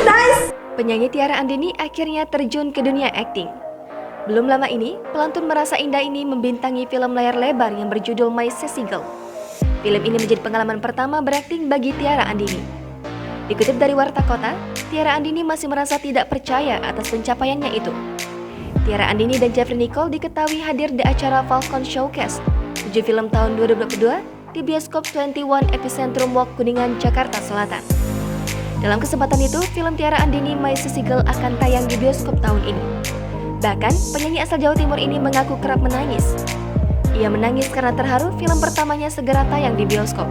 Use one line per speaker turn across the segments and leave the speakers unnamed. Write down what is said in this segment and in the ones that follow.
Nice.
Penyanyi Tiara Andini akhirnya terjun ke dunia akting. Belum lama ini, pelantun merasa indah ini membintangi film layar lebar yang berjudul My Sassy Girl. Film ini menjadi pengalaman pertama berakting bagi Tiara Andini. Dikutip dari Warta Kota, Tiara Andini masih merasa tidak percaya atas pencapaiannya itu. Tiara Andini dan Jeffrey Nicole diketahui hadir di acara Falcon Showcase 7 film tahun 2022 di bioskop 21 Epicentrum Walk Kuningan, Jakarta Selatan. Dalam kesempatan itu, film Tiara Andini My Sassy Girl akan tayang di bioskop tahun ini. Bahkan, penyanyi asal Jawa Timur ini mengaku kerap menangis. Ia menangis karena terharu film pertamanya segera tayang di bioskop.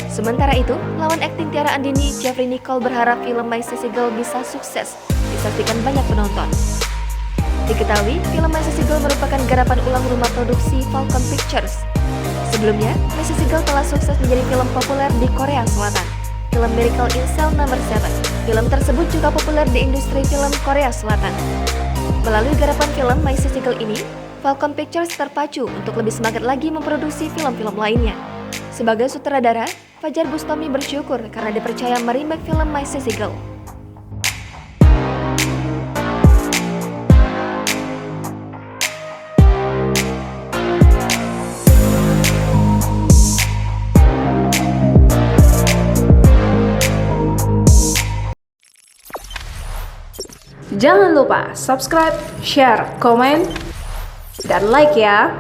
Sementara itu, lawan akting Tiara Andini, Jeffrey Nicole berharap film My Sassy Girl bisa sukses, disaksikan banyak penonton. Diketahui, film My Sassy Girl merupakan garapan ulang rumah produksi Falcon Pictures. Sebelumnya, My Sassy Girl telah sukses menjadi film populer di Korea Selatan, film Miracle in Cell No. 7. Film tersebut juga populer di industri film Korea Selatan. Melalui garapan film My Sassy Girl ini, Falcon Pictures terpacu untuk lebih semangat lagi memproduksi film-film lainnya. Sebagai sutradara, Fajar Bustami bersyukur karena dipercaya meremake film My Sassy Girl.
Jangan lupa subscribe, share, komen, dan like ya.